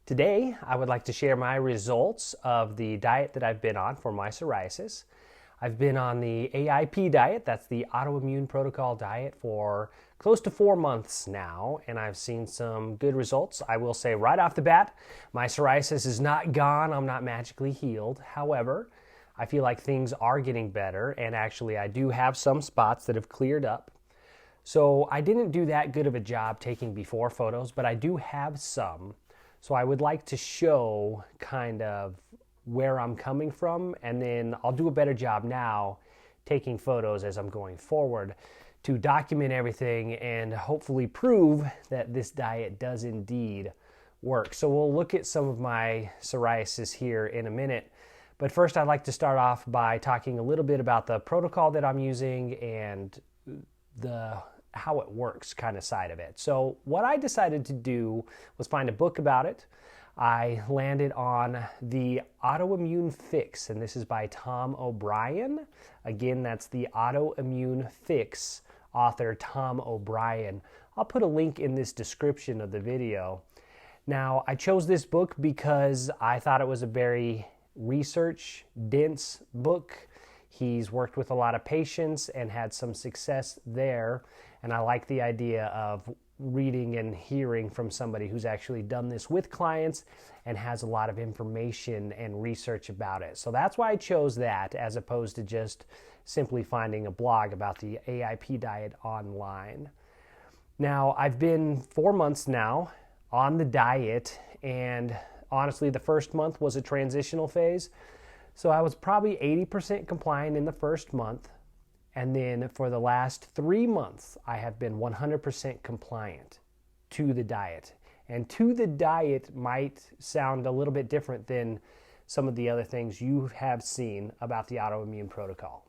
Today, I would like to share my results of the diet that I've been on for my psoriasis. I've been on the AIP diet, that's the Autoimmune Protocol diet, for close to 4 months now, and I've seen some good results. I will say right off the bat, my psoriasis is not gone, I'm not magically healed. However, I feel like things are getting better, and actually I do have some spots that have cleared up. So I didn't do that good of a job taking before photos, but I do have some. So I would like to show kind of where I'm coming from, and then I'll do a better job now taking photos as I'm going forward to document everything and hopefully prove that this diet does indeed work. So we'll look at some of my psoriasis here in a minute. But first, I'd like to start off by talking a little bit about the protocol that I'm using and the how it works kind of side of it. So what I decided to do was find a book about it. I landed on the Autoimmune Fix, and this is by Tom O'Brien. Again, that's the Autoimmune Fix author, Tom O'Brien. I'll put a link in this description of the video. Now, I chose this book because I thought it was a very research-dense book. He's worked with a lot of patients and had some success there, and I like the idea of reading and hearing from somebody who's actually done this with clients and has a lot of information and research about it. So that's why I chose that as opposed to just simply finding a blog about the AIP diet online. Now, I've been 4 months now on the diet, and honestly, the first month was a transitional phase. So I was probably 80% compliant in the first month, and then for the last 3 months, I have been 100% compliant to the diet. And to the diet might sound a little bit different than some of the other things you have seen about the Autoimmune Protocol.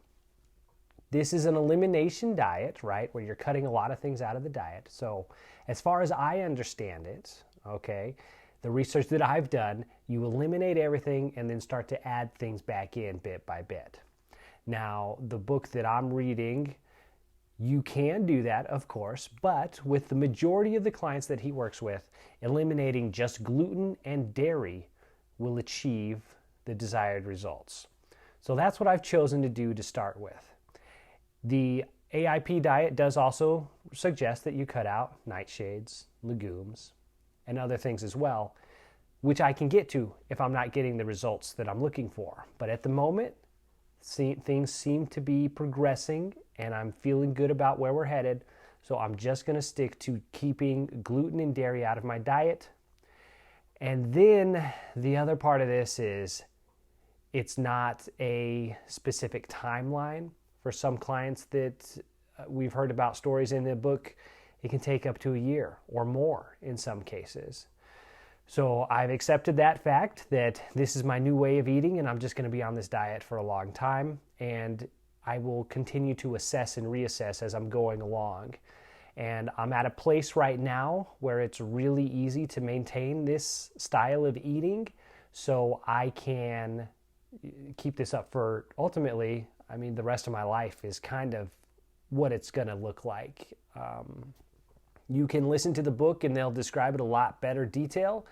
This is an elimination diet, right, where you're cutting a lot of things out of the diet. So as far as I understand it, okay, the research that I've done, you eliminate everything and then start to add things back in bit by bit. Now, the book that I'm reading, you can do that, of course, but with the majority of the clients that he works with, eliminating just gluten and dairy will achieve the desired results. So that's what I've chosen to do to start with. The AIP diet does also suggest that you cut out nightshades, legumes, and other things as well, which I can get to if I'm not getting the results that I'm looking for. But at the moment, things seem to be progressing, and I'm feeling good about where we're headed. So I'm just going to stick to keeping gluten and dairy out of my diet. And then the other part of this is it's not a specific timeline. For some clients that we've heard about stories in the book, it can take up to a year or more in some cases. So I've accepted that fact that this is my new way of eating, and I'm just going to be on this diet for a long time, and I will continue to assess and reassess as I'm going along. And I'm at a place right now where it's really easy to maintain this style of eating, so I can keep this up for ultimately, the rest of my life is kind of what it's going to look like. You can listen to the book and they'll describe it a lot better detail,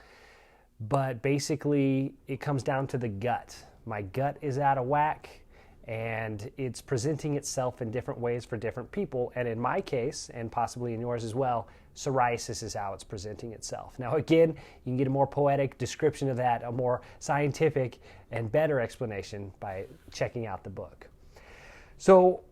but basically it comes down to the gut. My gut is out of whack, and it's presenting itself in different ways for different people. And in my case, and possibly in yours as well, psoriasis is how it's presenting itself. Now again, you can get a more poetic description of that, a more scientific and better explanation by checking out the book. So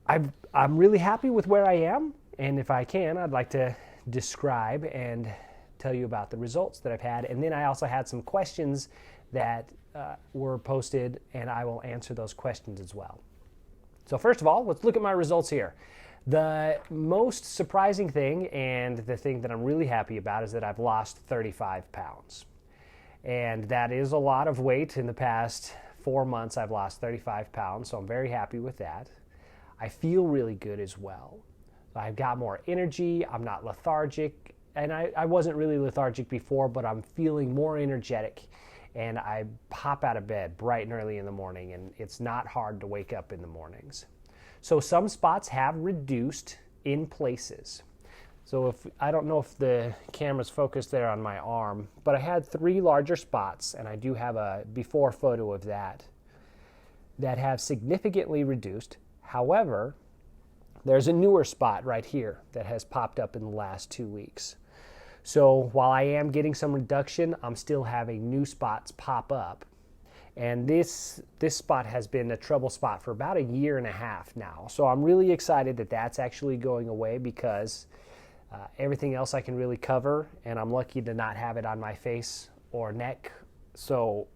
I'm really happy with where I am. And if I can, I'd like to describe and tell you about the results that I've had. And then I also had some questions that were posted, and I will answer those questions as well. So first of all, let's look at my results here. The most surprising thing, and the thing that I'm really happy about, is that I've lost 35 pounds. And that is a lot of weight. In the past 4 months, I've lost 35 pounds, so I'm very happy with that. I feel really good as well. I've got more energy, I'm not lethargic, and I wasn't really lethargic before, but I'm feeling more energetic, and I pop out of bed bright and early in the morning, and it's not hard to wake up in the mornings. So some spots have reduced in places. So I don't know if the camera's focused there on my arm, but I had 3 larger spots, and I do have a before photo of that have significantly reduced. However, there's a newer spot right here that has popped up in the last 2 weeks. So while I am getting some reduction, I'm still having new spots pop up. And this spot has been a trouble spot for about 1.5 years now. So I'm really excited that that's actually going away, because everything else I can really cover, and I'm lucky to not have it on my face or neck, so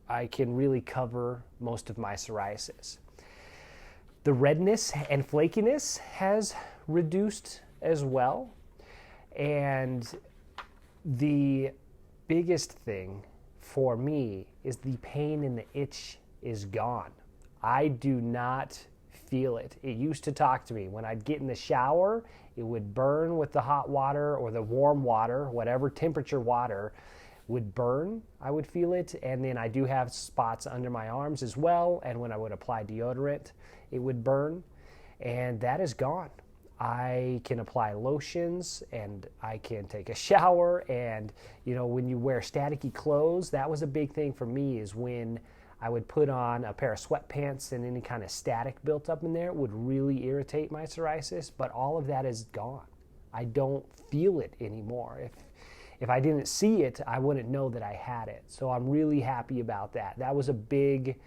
I can really cover most of my psoriasis. The redness and flakiness has reduced as well, and the biggest thing for me is the pain and the itch is gone. I do not feel it. It used to talk to me. When I'd get in the shower, it would burn with the hot water or the warm water, whatever temperature water would burn. I would feel it. And then I do have spots under my arms as well. And when I would apply deodorant, it would burn. And that is gone. I can apply lotions, and I can take a shower. And, you know, when you wear staticky clothes, that was a big thing for me, is when I would put on a pair of sweatpants and any kind of static built up in there, it would really irritate my psoriasis, but all of that is gone. I don't feel it anymore. If I didn't see it, I wouldn't know that I had it. So I'm really happy about that. That was a big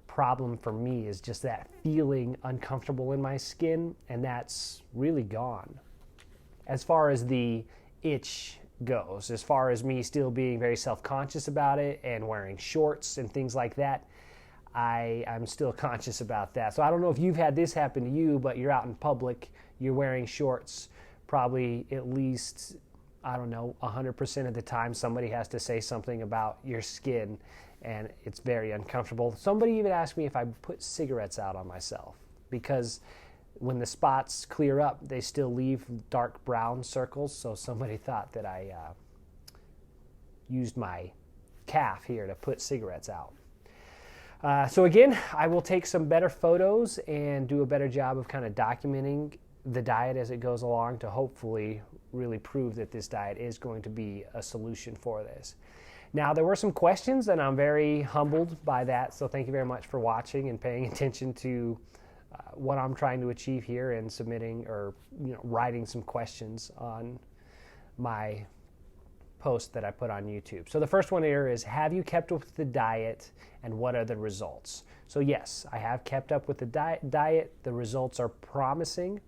problem for me, is just that feeling uncomfortable in my skin, and that's really gone. As far as the itch goes, as far as me still being very self-conscious about it and wearing shorts and things like that, I'm still conscious about that. So I don't know if you've had this happen to you, but you're out in public, you're wearing shorts, probably at least, I don't know, 100% of the time somebody has to say something about your skin, and it's very uncomfortable. Somebody even asked me if I put cigarettes out on myself, because when the spots clear up, they still leave dark brown circles. So somebody thought that I used my calf here to put cigarettes out. So again, I will take some better photos and do a better job of kind of documenting the diet as it goes along, to hopefully really prove that this diet is going to be a solution for this. Now, there were some questions, and I'm very humbled by that. So thank you very much for watching and paying attention to what I'm trying to achieve here, and submitting, or writing some questions on my post that I put on YouTube. So the first one here is, have you kept up with the diet, and what are the results? So yes, I have kept up with the diet. The results are promising,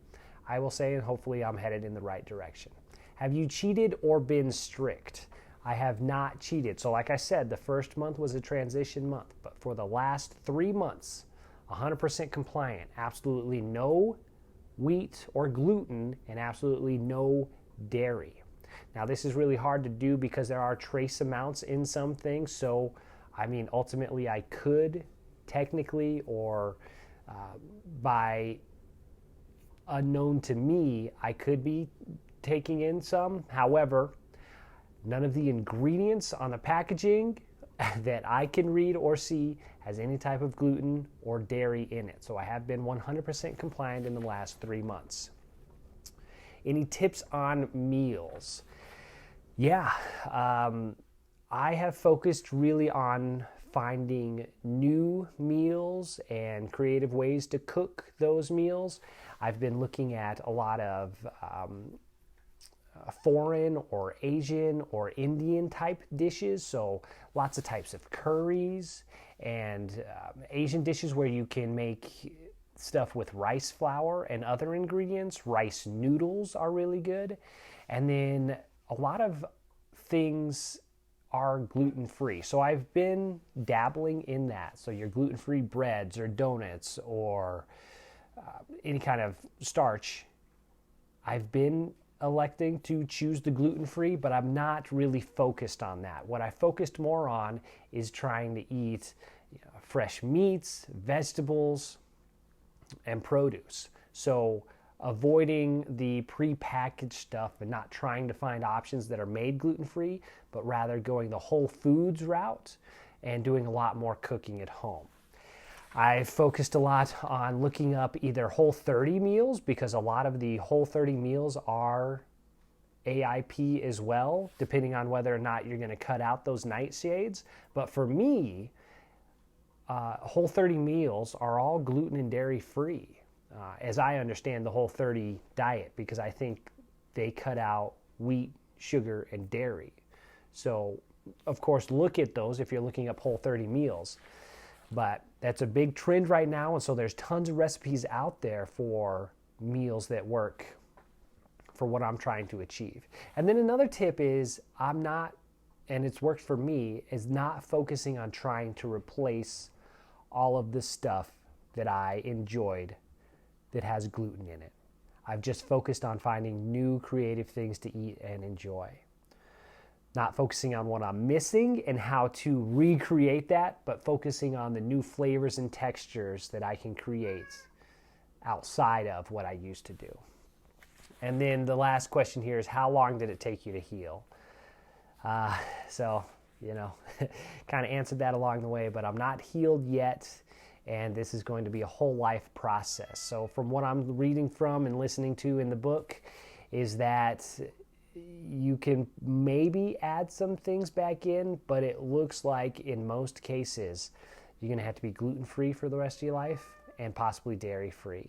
I will say, and hopefully I'm headed in the right direction. Have you cheated or been strict? I have not cheated. So like I said, the first month was a transition month, but for the last 3 months, 100% compliant, absolutely no wheat or gluten, and absolutely no dairy. Now, this is really hard to do because there are trace amounts in some things. So, I mean, ultimately I could technically, or by unknown to me, I could be taking in some. However, none of the ingredients on the packaging that I can read or see has any type of gluten or dairy in it. So I have been 100% compliant in the last 3 months. Any tips on meals? Yeah, I have focused really on finding new meals and creative ways to cook those meals. I've been looking at a lot of foreign or Asian or Indian type dishes. So lots of types of curries and Asian dishes where you can make stuff with rice flour and other ingredients. Rice noodles are really good. And then a lot of things are gluten-free. So I've been dabbling in that. So your gluten-free breads or donuts or any kind of starch. I've been electing to choose the gluten-free, but I'm not really focused on that. What I focused more on is trying to eat fresh meats, vegetables, and produce. So avoiding the pre-packaged stuff and not trying to find options that are made gluten-free, but rather going the whole foods route and doing a lot more cooking at home. I've focused a lot on looking up either Whole30 meals, because a lot of the Whole30 meals are AIP as well, depending on whether or not you're going to cut out those nightshades. But for me, Whole30 meals are all gluten and dairy free, as I understand the Whole30 diet, because I think they cut out wheat, sugar, and dairy. So, of course, look at those if you're looking up Whole30 meals. But that's a big trend right now, and so there's tons of recipes out there for meals that work for what I'm trying to achieve. And then another tip is I'm not, and it's worked for me, is not focusing on trying to replace all of the stuff that I enjoyed that has gluten in it. I've just focused on finding new creative things to eat and enjoy. Not focusing on what I'm missing and how to recreate that, but focusing on the new flavors and textures that I can create outside of what I used to do. And then the last question here is, how long did it take you to heal? So, kind of answered that along the way, but I'm not healed yet, and this is going to be a whole life process. So from what I'm reading from and listening to in the book is that you can maybe add some things back in, but it looks like in most cases you're going to have to be gluten-free for the rest of your life and possibly dairy-free.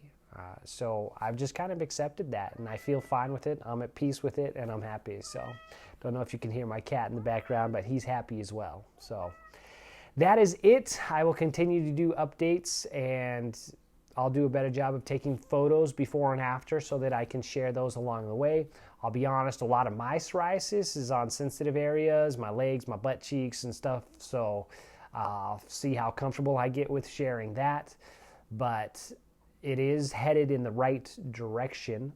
So I've just kind of accepted that, and I feel fine with it. I'm at peace with it, and I'm happy. So don't know if you can hear my cat in the background, but he's happy as well. So that is it. I will continue to do updates, and I'll do a better job of taking photos before and after so that I can share those along the way. I'll be honest, a lot of my psoriasis is on sensitive areas, my legs, my butt cheeks and stuff. So I'll see how comfortable I get with sharing that. But it is headed in the right direction,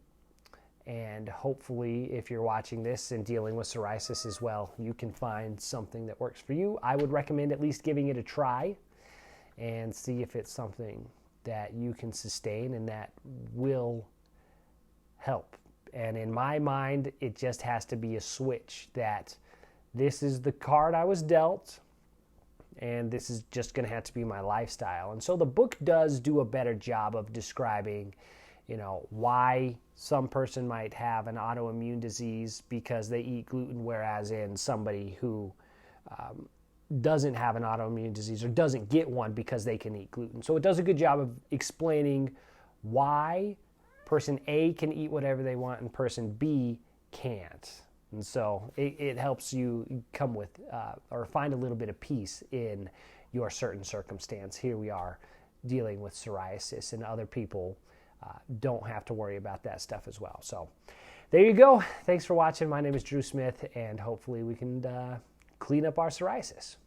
and hopefully if you're watching this and dealing with psoriasis as well, you can find something that works for you. I would recommend at least giving it a try and see if it's something that you can sustain and that will help. And in my mind, it just has to be a switch that this is the card I was dealt, and this is just going to have to be my lifestyle. And so the book does do a better job of describing, why some person might have an autoimmune disease because they eat gluten, whereas in somebody who doesn't have an autoimmune disease or doesn't get one because they can eat gluten. So it does a good job of explaining why person A can eat whatever they want and person B can't. And so it helps you come with or find a little bit of peace in your certain circumstance. Here we are dealing with psoriasis, and other people don't have to worry about that stuff as well. So there you go. Thanks for watching. My name is Drew Smith, and hopefully we can clean up our psoriasis.